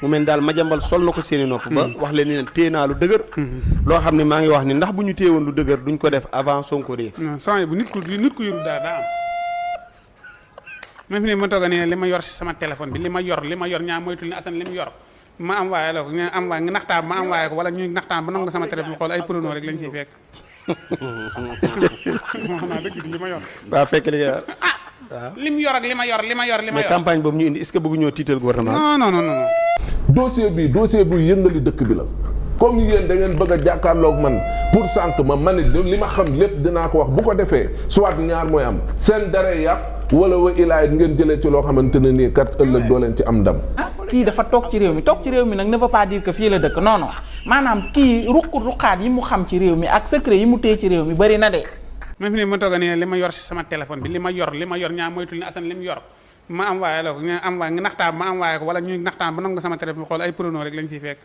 mu mel daal Madiambal sol na ko seeni nopp ba wax leen ni téye naa lu dëgër loo xam ne maa ngi wax ni ndax bu ñu téyewoon lu dëgër duñ ko def avant Sonko réer non sang bu nit ku yoru daa am même fi ne ma tooga ne li ma yor si sama téléphone bi li ma yor ñaa moytul ne Assane li mu yor ma am waaye la ko nga am waaye nga naxtaan ma am waaye ko wala ñu naxtaan ba nangu sama téléphone xool ay prono rek lañ ciy fekk wax naa dëgg li ma yor waaw fekk li nga yor waaw li mu yor ak li ma yor mais campagne boobu ñu indi est-ce que bëgg ñoo tiital gouvernement non dossier bu yëngali dëkk bi la comme yéen da ngeen bëgg a jàkkaarloog man pour sànq ma manit li ma xam lépp dinaa ko wax bu ko defee soit ñaar mooy am seen dara yàq wala wa ilaay ngeen jëlee ci loo xamante ne nii kat ëllëg doo leen ci am ndam. kii dafa toog ci réew mi nag ne veut pas dire que fii la dëkk non maanaam kii ruqaat yi mu xam ci réew mi ak secret yi mu téye ci réew mi bari na de. même fi ne ma tooga ne li ma yor si sama téléphone bi li ma yor ñaa moytul ne Assane li mu yor ma am waaye la ko nga am waaye nga naxtaan ma am waaye ko wala ñu naxtaan ba nangu sama téléphone xool ay prono rek lañ ciy fekk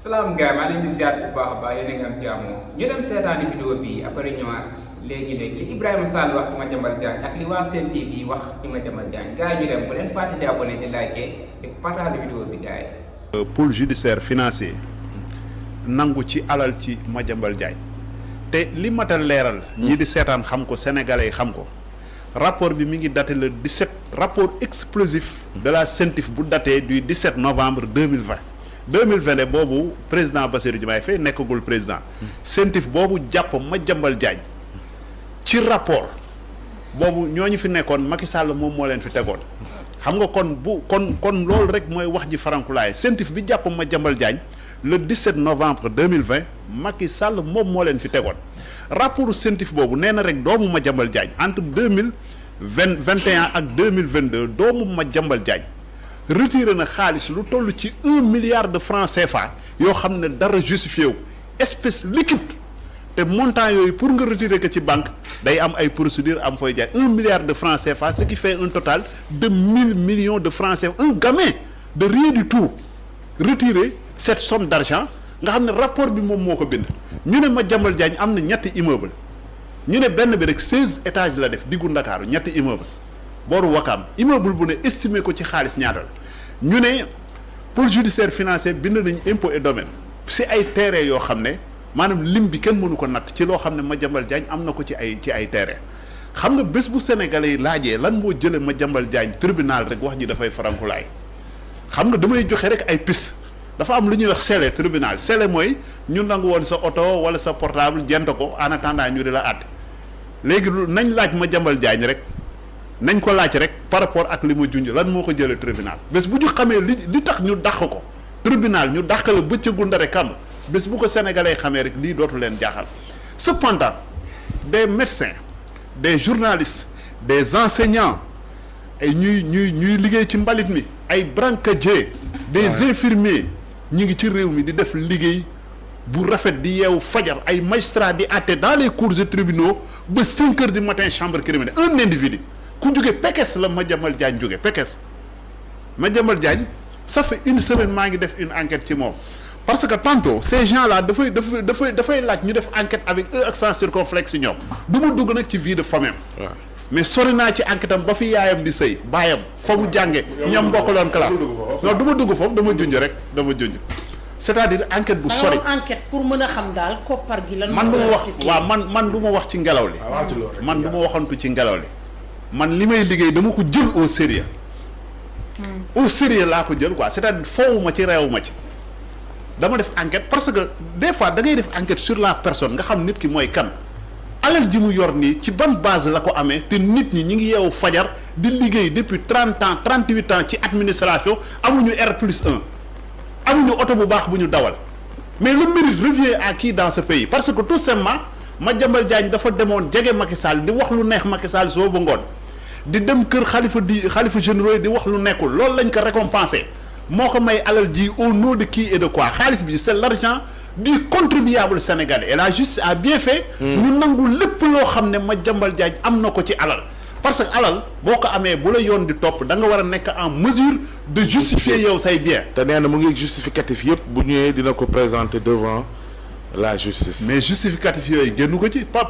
salaam gars maa leen di ziar bu baax a baax yéen a ngi am jàmm ñu dem seetaani vidéo bi après ñëwaat léegi li Ibrahima Sall wax ci Madiambal Diagne ak li waa Sen TV wax ci Madiambal Diagne gars yi ñu dem bu leen fàtte di abonné di liker di partager vidéo bi gars yi. pôle judiciaire financier nangu ci alal ci Madiambal Diagne te li matal leeral. ñii di seetaan xam ko sénégalais yi xam ko rapport bi mi ngi daté le 17 rapport explosif de la CENTIF bu daté du 17 novembre 2020 boobu président Bassirou Diomaye Faye nekkagul président CENTIF boobu jàpp Madiambal Diagne ci rapport boobu ñooñu fi nekkoon Macky Sall moom moo leen fi tegoon xam nga kon loolu rek mooy wax ji farankulaay CENTIF bi jàpp Madiambal Diagne le 17 novembre 2020 Macky Sall moom moo leen fi tegoon rapport CENTIF boobu nee na rek doomu Madiambal Diagne entre 2021 ak 2022 doomu Madiambal Diagne retiré na xaalis lu toll ci 1 milliard de francs CFA yoo xam ne dara justifié wu espèce liquide te montant yooyu pour nga retirer ko ci banque day am ay procédure am fooy jaay 1 milliard de francs CFA ce qui fait un total de 1000 millions de francs CFA un gamin de rien du tout retirer cette somme d'argent nga xam ne rapport bi moom moo ko bind ñu ne Madiambal Diagne am na ñetti immeuble ñu ne benn bi rek 16 étages la def diggu Ndakaaru ñetti immeuble booru Wakaam immeuble bu ne estimé ko ci xaalis ñaata la ñu ne pôle judiciaire financier bind nañu impôt et domaine si ay terrain yoo xam ne maanaam lim bi kenn mënu ko natt ci loo xam ne Madiambal Diagne am na ko ci ay terrain xam nga bés bu sénégalais yi laajee lan moo jële Madiambal Diagne tribunal rek wax ji dafay farankulaay xam nga damay joxe rek ay piste dafa am lu ñuy wax scellé tribunal scellé mooy ñu nangu woon sa oto wala sa portable jent ko en attendant ñu di la àtte léegi nañ laaj Madiambal Diagne rek nañ ko laaj rek par rapport ak li ma junj lan moo ko jëlee tribunal bés bu ñu xamee li tax ñu dàq ko tribunal ñu dàq la bëccëgu ndare kàmb bés bu ko sénégalais xamee rek lii dootu leen jaaxal cependant des médecins des journalistes des enseignants ay ñuy liggéey ci mbalit mi ay brancardiers des infirmiers ñi ngi ci réew mi di def liggéey bu rafet di yeewu fajar ay magistrats di àtte dans les cours et tribunaux ba 5 heures du matin chambre criminelle un individu ku jóge Pekes la Madiambal Diagne jóge Pekes Madiambal Diagne ça fait une semaine maa ngi def une enquête ci moom parce que tantôt ces gens là dafay laaj ñu def enquête avec eux ak sans circonflexe ci ñoom du ma dugg nag ci vie de famille mais sori naa ci enquête am ba fi yaayam di sëy baayam fa mu jànge ñam bokkaloon classe non du ma dugg foofu dama junj rek c'est-à-dire enquête bu sori enquête pour mën a xam daal koppar gi lan man du ma wax waaw man du ma wax ci ngelaw li man du ma waxantu ci ngelaw li man li may liggéey dama ko jël au sérieux au sérieux laa ko jël quoi c'est-à-dire foowuma ci réewuma ci dama def enquête parce que des fois da ngay def enquête sur la personne nga xam nit ki mooy kan alal ji mu yor nii ci ban base la ko amee te nit ñi ngi yeewu fajar di liggéey depuis 30 ans 38 ans ci administration amuñu R+1 amuñu oto bu baax bu ñu dawal mais le mérite revient à qui dans ce pays parce que tout simplement Madiambal Diagne dafa demoon jege Macky Sall di wax lu neex Macky Sall soo ba ngoon di dem kër xalifa généraux yi di wax lu nekkul loolu lañ ko récompensé moo ko may alal ji au nom de qui et de quoi xaalis bi c'est l'argent du contribuable sénégalais et la justice a bien fait ñu nangu lépp loo xam ne Madiambal Diagne am na ko ci alal parce que alal boo ko amee bu la yoon di topp da nga war a nekk en mesure de justifier yow say bien te nee na mu ngi justificatif yëpp bu ñëwee dina ko présenter devant la justice. mais justificatif yooyu génnu ko ci pa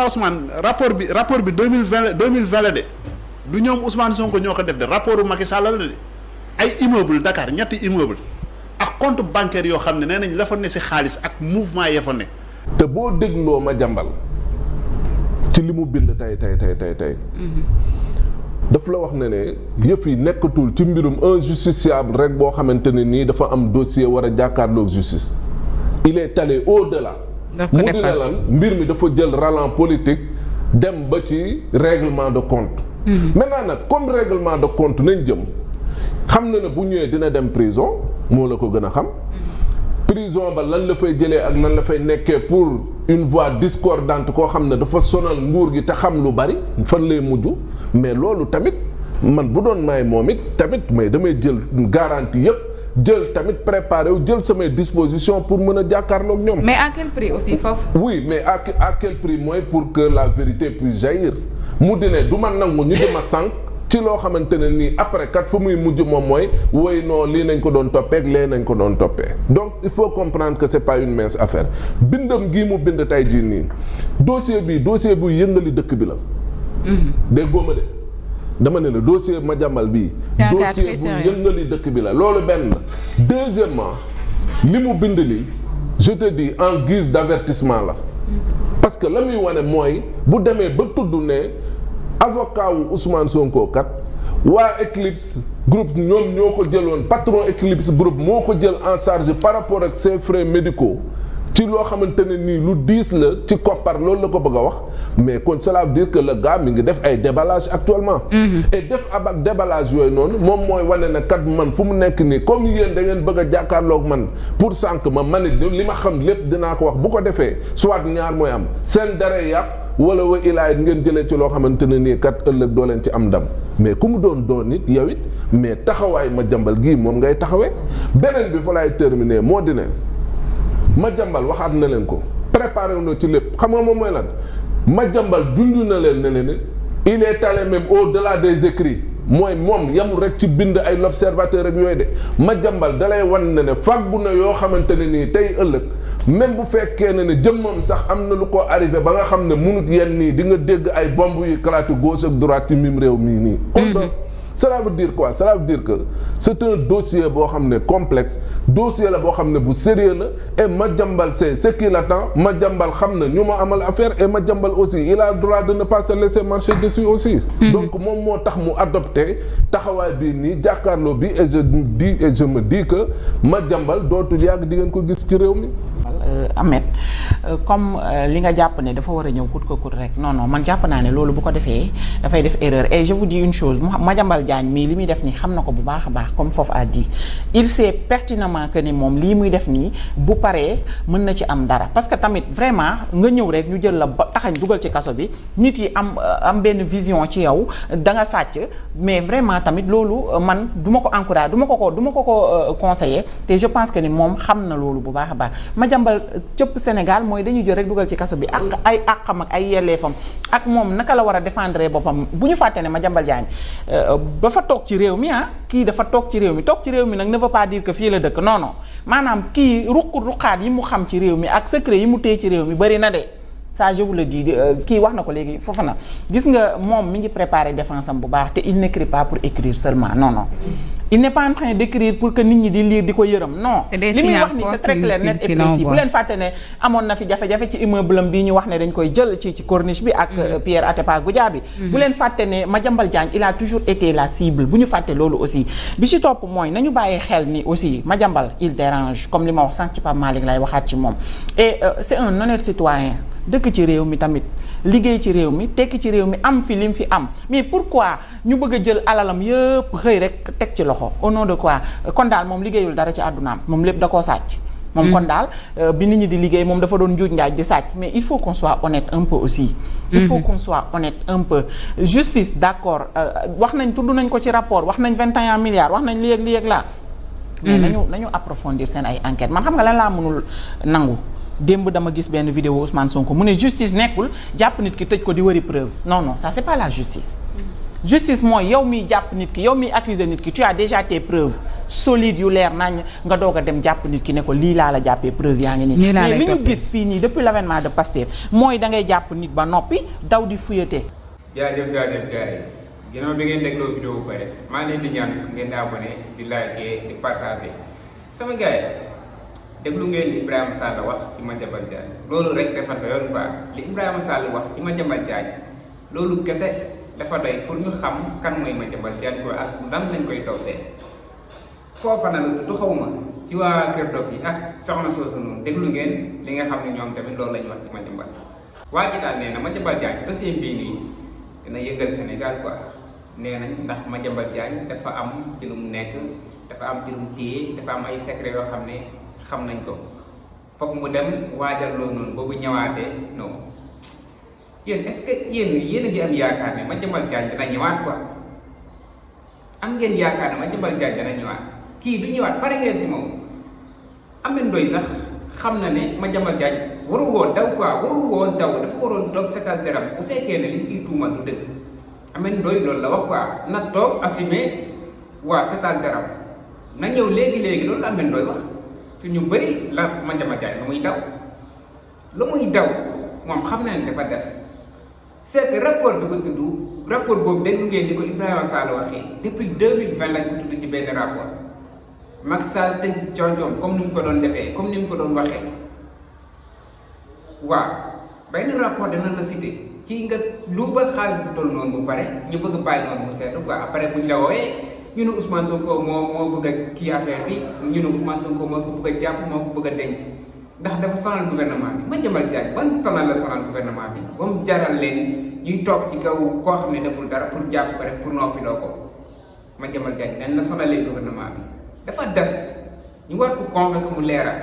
Ousmane rapport bi 2020 la de du ñoom Ousmane Sonko ñoo ko def de rapport Macky Sall la de ay immeuble Dakar ñetti immeuble ak compte bancaire yoo xam ne nee nañ la fa ne si xaalis ak mouvement ya fa ne. te boo dégloo Madiambal ci li mu bind tey daf la wax ne yëf yi nekkatul ci mbirum un justiciable rek boo xamante ne nii dafa am dossier war a jàkkaarloog justice. il est allé au-delà. mu dina lan mbir mi dafa jël ralent politique dem ba ci règlement de compte. maintenant nag comme règlement de compte nañ jëm xam na ne bu ñëwee dina dem prison moo la ko gën a xam. prison ba lan la fay jëlee ak lan la fay nekkee pour une voix discordante koo xam ne dafa sonal nguur gi te xam lu bari fan lay mujj mais loolu tamit man bu doon may moom it tamit mais damay jël garantie yépp jël tamit préparé wu jël samay disposition pour mën a jàkkaarloog ñoom. mais à quel prix aussi foofu. oui mais à quel prix mooy pour que la vérité puisse jaillir mu di ne du ma nangu ñu di ma sànq ci loo xamante ne nii après kat fu muy mujj moom mooy woy non lii nañ ko doon toppee ak lee nañ ko doon toppee donc il faut comprendre que c'est pas une mince affaire bindam gii mu bind tey jii nii dossier bu yëngali dëkk bi la. dégg góoma de dama ne la dossier Madiambal bii. dossier bu yëngali dëkk bi la loolu benn la. deuxièmement li mu bind li je te dis en guise d'avertissement la parce que la muy wane mooy bu demee ba tudd ne. avocat wu Ousmane Sonko kat waa Eclipse Group ñoom ñoo ko jëloon patron Eclipse Group moo ko jël en charge par rapport ak ses frais médicaux ci loo xamante ne nii lu diis la ci koppar loolu la ko bëgg a wax mais kon cela veut dire que le gars mi ngi def ay déballage actuellement. et def ak déballage yooyu noonu moom mooy wane ne kat man fu mu nekk nii comme yéen da ngeen bëgg a jàkkaarloog man pour sànq ma manit li ma xam lépp dinaa ko wax bu ko defee soit ñaar mooy am seen dara yàq. wala wa ilaay ngeen jëlee ci loo xamante ne nii kat ëllëg doo leen ci am ndam mais ku mu doon nit yow it mais taxawaay Madiambal gii moom ngay taxawee beneen bi fa laay terminer moo di ne Madiambal waxaat na leen ko préparé wu na ci lépp xam nga moom mooy lan Madiambal dund na leen ne leen il est allé même au-delà des écrits mooy moom yamul rek ci bind ay l'observateur rek yooyu de Madiambal dalay wan ne fàggu na yoo xamante ne nii tey ëllëg même bu fekkee ne jëmmam sax am na lu ko arrivé ba nga xam ne munut yenn nii di nga dégg ay bomb yu éclaté gauche ak droite ci mim réew mii nii. kon donc cela veut dire quoi cela veut dire que c'est un dossier boo xam ne complexe dossier la boo xam ne bu sérieux la et Madiambal c'est ce qui l'attend Madiambal xam na ñu ma amal affaire et Madiambal aussi il a le droit de ne pas se laisser marcher dessus aussi. donc moom moo tax mu adopté taxawaay bii nii jàkkaarloo bi et je me dis que Madiambal dootul yàgg di ngeen ko gis ci réew mi. Ahmed comme li nga jàpp ne dafa war a ñëw kut ko kut rek non man jàpp naa ne loolu bu ko defee dafay def erreur et je vous dis une chose Madiambal Diagne mii li muy def nii xam na ko bu baax a baax comme foofu a dit il sait pertinemment que ni moom lii muy def nii bu paree mën na ci am dara parce que tamit vraiment nga ñëw rek ñu jël la ba taxañ dugal ci kaso bi nit yi am benn vision ci yow da nga sàcc mais vraiment tamit loolu man du ma ko encourager du ma ko conseiller te je pense que ni moom xam na loolu bu baax a baax Madiambal cëpp Sénégal mooy dañuy jël rek dugal ci kaso bi ak ay àqam ak ay yelleefam ak moom naka la war a défendre boppam bu ñu fàtte ne Madiambal Diagne dafa toog ci réew mi kii dafa toog ci réew mi nag ne veut pas dire que fii la dëkk non maanaam kii ruqaat yi mu xam ci réew mi ak secret yi mu téye ci réew mi bari na de ça je vous le dis kii wax na ko léegi foofu na gis nga moom mi ngi préparer défense am bu baax te il n'écrit pas pour écrire seulement non il n'est pas en train d'écrire pour que nit ñi di lire di ko yërëm non li muy wax ni c'est très clair net et précis bu leen fàtte ne amoon na fi jafe-jafe ci immeuble am bii ñu wax ne dañ koy jël ci corniche bi ak Pierre Atepa Goudiaby bu leen fàtte ne Madiambal Diagne il a toujours été la cible bu ñu fàtte loolu aussi bi ci topp mooy nañu bàyyi xel ni aussi Madiambal il dérange comme li ma wax sànq ci Pape Malick lay waxaat ci moom et c'est un honnête citoyen dëkk ci réew mi tamit liggéey ci réew mi tekki ci réew mi am fi lim fi am mais pourquoi ñu bëgg a jël alalam yëpp xëy rek teg ci loxo au nom de quoi kon daal moom liggéeyul dara ci àddunaam moom lépp da koo sàcc moom kon daal bi nit ñi di liggéey moom dafa doon njuuj njaaj di sàcc mais il faut qu'on soit honnête un peu aussi il faut qu'on soit honnête un peu justice d'accord wax nañ tudd nañ ko ci rapport wax nañ 21 milliards wax nañ li ak laa mais nañu approfondir seen ay enquêtes man xam nga lan laa mënul nangu démb dama gis benn vidéo Ousmane Sonko mu ne justice nekkul jàpp nit ki tëj ko di wëri preuve non ça c'est pas la justice justice mooy yow miy jàpp nit ki yow miy accuser nit ki tu as déjà tes preuves solide yu leer nañ nga doog a dem jàpp nit ki ne ko lii laa la jàppee preuve yaa ngi nii mais li ñu gis fii nii depuis l'avènement de Pastef mooy da ngay jàpp nit ba noppi daw di fuyate. jaajëf gars yi ginnaaw bi ngeen dégloo vidéo bu pare maa ngi leen di ñaan ngeen di abonné di liker di partager sama gars yi déglu ngeen li Ibrahima Sall wax ci Madiambal Diagne loolu rek dafa doyoon quoi li Ibrahima Sall wax ci Madiambal Diagne loolu kese dafa doy pour ñu xam kan mooy Madiambal Diagne quoi ak lan lañ koy toppee foofa na la tudd xaw ma ci waa Kër Dof yi ak soxna soosu noonu déglu ngeen li nga xam ne ñoom tamit loolu lañ wax ci Madiambal waa ji daal nee na Madiambal Diagne dossier bii nii dina yëngal Sénégal quoi nee nañ ndax Madiambal Diagne dafa am ci lu mu nekk dafa am ci lu mu téye dafa am ay secret yoo xam ne xam nañ ko foog mu dem waajal loolu noonu boobu ñëwaatee non yéen est-ce que yéen a ngi am yaakaar ne Madiambal Diagne dina ñëwaat quoi am ngeen yaakaar ne Madiambal Diagne dina ñëwaat kii du ñëwaat pare ngeen si moom Ameth Ndoye sax xam na ne Madiambal Diagne warul woon daw quoi warul woon daw dafa waroon toog setal deram bu fekkee ne liñ ciy tuumal du dëgg Ameth Ndoye loolu la wax quoi na toog assumer waa setal deram na ñëw léegi loolu la Ameth Ndoye wax te ñu bëri la Madiambal Diagne lu muy daw moom xam na ne dafa def c'est que rapport bi ko tudd rapport boobu déglu ngeen di ko Ibrahima Sall waxee depuis 2020 lañ ko tudd ci benn rapport Macky Sall tëj ci coom comme ni mu ko doon defee comme ni mu ko doon waxee waaw benn rapport dana la cité ci nga lu ba xaalis bu toll noonu bu pare ñu bëgg bàyyi noonu mu seetlu quoi après buñ la wooyee ñu ne Ousmane Sonko moo bëgg a kii affaire bi ñu ne Ousmane Sonko moo ko bëgg a jàpp moo ko bëgg a denc ndax dafa sonal gouvernement bi Madiambal Diagne ban sonal la sonal gouvernement bi ba mu jaral leen ñuy toog ci kaw koo xam ne deful dara pour jàpp ko rek pour noppiloo ko Madiambal Diagne dañ la sonalee gouvernement bi dafa def ñu war ko convaincre mu leeral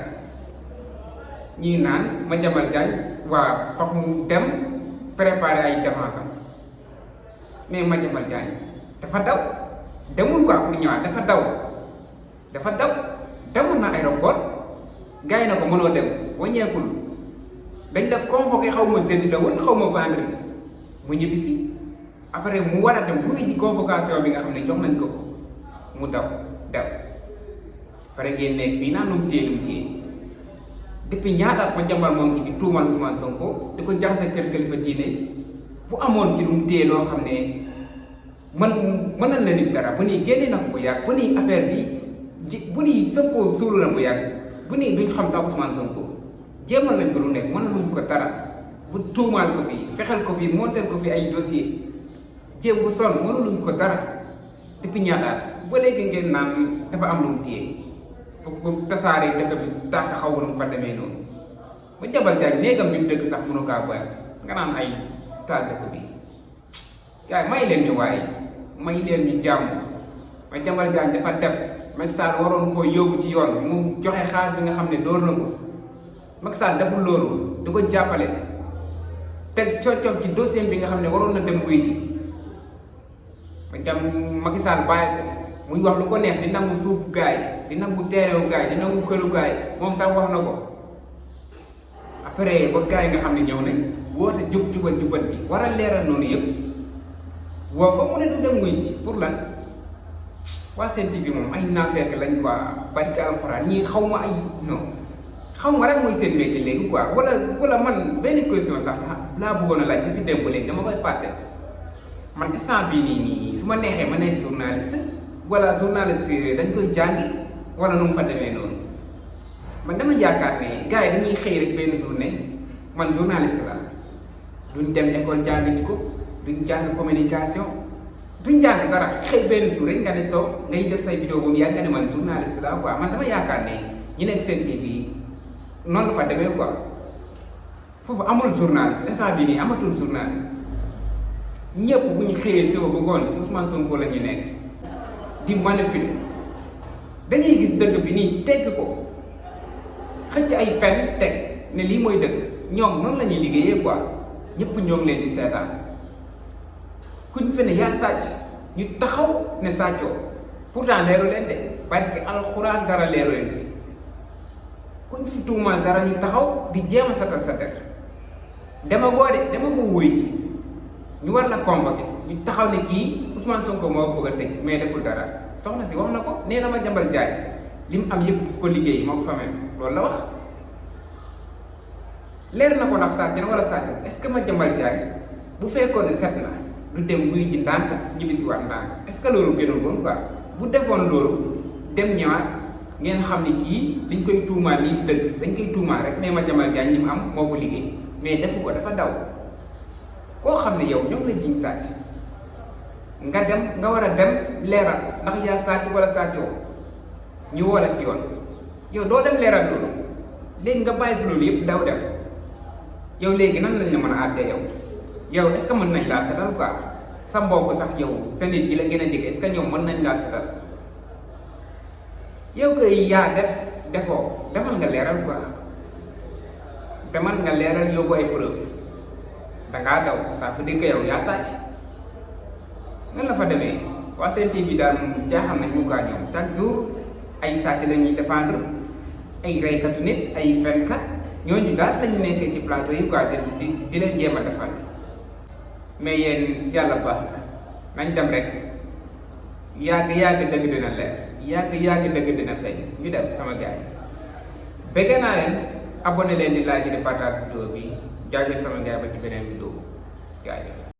ñii naan Madiambal Diagne waa foog mu dem préparer ay défense am mais Madiambal Diagne dafa daw demul quoi pour ñëwaat dafa daw demul na aéroport gars yi na ko mënoo dem wàññeekul dañ la convoqué xaw ma jeudi la woon xaw ma vendredi mu ñibbisi après mu war a dem bu ji convocation bi nga xam ne jox nañ ko mu daw pare ngeen nekk fii naa nu mu téye depuis ñaataat Madiambal moom ci di tuumal Ousmane Sonko di ko jaxase kër kilifa diine bu amoon ci lu mu téye loo xam ne mënal na nit dara bu nii génne na ko bu yàgg bu nii affaire bi bu nii Sonko suulu na bu yàgg bu nii duñ xam sax Ousmane Sonko jéemal nañ ko lu nekk mënaluñ ko dara bu tuumaal ko fii fexeel ko fii montel ko fi ay dossier jéem bu sonn mënaluñ ko dara depuis ñaataat ba léegi ngeen naan dafa am lu mu téye bu tasaaree dëkk bi tàkk xaw ma nu mu fa demee noonu Madiambal Diagne néegam bi mu dëkk sax mënu kaa boyal nga naan ay taal dëkk bi gars yi may leen ñu waaye may leen ñu jàmm Madiambal Diagne dafa def Macky Sall waroon koo yóbbu ci yoon mu joxe xaalis bi nga xam ne dóor na ko Macky Sall deful loolu du ko jàppale teg coom ci dossier bi nga xam ne waroon na dem wuy ji Macky Sall bàyyi ko muy wax lu ko neex di nangu suuf gaay di nangu teerewu gaay di nangu këru gaay moom sax wax na ko après ba gaay nga xam ne ñëw nañ woote jubal bi war a leeral noonu yëpp woo fa mu ne du dem muy ji pour lan waa Sen TV moom ay naafeek lañ quoi barke alxuraan ñii xaw ma ay non xaw ma rek mooy seen métier léegi quoi wala man benn question sax laa bëggoon a laaj depuis démb léegi dama koy fàtte man instant bii nii su ma neexee ma nekk journaliste wala journaliste dañ koy jàngi wala nu mu fa demee noonu man dama yaakaar ne gars yi dañuy xëy rek benn journée man journaliste la duñ dem école jàng ci ko duñ jàng communication duñ jàng dara xëy benn jour rek nga ne toog ngay def say vidéo boobu yàgg nga ne man journaliste la quoi man dama yaakaar ne ñu nekk Sen TV noonu la fa demee quoi foofu amul journaliste instant bii nii amatul journaliste ñëpp bu ñu xëyee si ba ngoon ci Ousmane Sonko la ñu nekk di manipuler dañuy gis dëgg bi nii tegg ko xëcc ay fen teg ne lii mooy dëgg ñoom noonu la ñuy liggéeyee quoi ñëpp ñoo ngi leen di seetaan kuñ fi ne yaa sàcc ñu taxaw ne sàccoo pourtant leeru leen de barke alxuraan dara leeru leen si kuñ fi tuumaal dara ñu taxaw di jéem a satal sa der dama ko wuy ji ñu war la convoqué ñu taxaw ne kii Ousmane Sonko moo bëgg a tëj mais deful dara soxna si wax na ko nee na Madiambal Diagne li mu am yëpp daf ko liggéey moo ko famee loolu la wax leer na ko ndax sàcc na wala sàcc est-ce que Madiambal Diagne bu fekkoon ne set na du dem buy ji ndànk ñibbisi waat ndànk est-ce que loolu gënul woon quoi bu defoon loolu dem ñëwaat ngeen xam ne kii liñ koy tuumaal nii dëgg dañ koy tuumaal rek mais Madiambal Diagne li mu am moo ko liggéey mais defu ko dafa daw koo xam ne yow ñoom la jiñ sàcc nga dem nga war a dem leeral ndax yaa sàcc wala sàccoo ñu woo la ci yoon yow doo dem leeral loolu léegi nga bàyyi fi loolu yëpp daw dem yow léegi nan lañ la mën a àttee yow est-ce que mën nañ laa setal quoi sa mbokk sax yow sa nit bi la gën a jege est-ce que ñoom mën nañ laa setal yow koy yaa defoo demal nga leeral quoi demal nga leeral yóbbu ay preuve dangaa daw ça veut dire que yow yaa sàcc nan la fa demee waa Sen TV daal moom jaaxal nañ mu kaa ñoom chaque jour ay sàcc la ñuy défendre ay reykatu nit ay fenkat ñooñu daal lañu nekkee ci plateau yi quoi di leen jéem a defal mais yéen yàlla baax nañ dem rek yàgg dëgg dina leer yàgg dëgg dina feeñ ñu dem sama gars yi bëgg naa leen abonné leen di like di partage vidéo bi jaajëf sama gars ba ci beneen vidéo jaajëf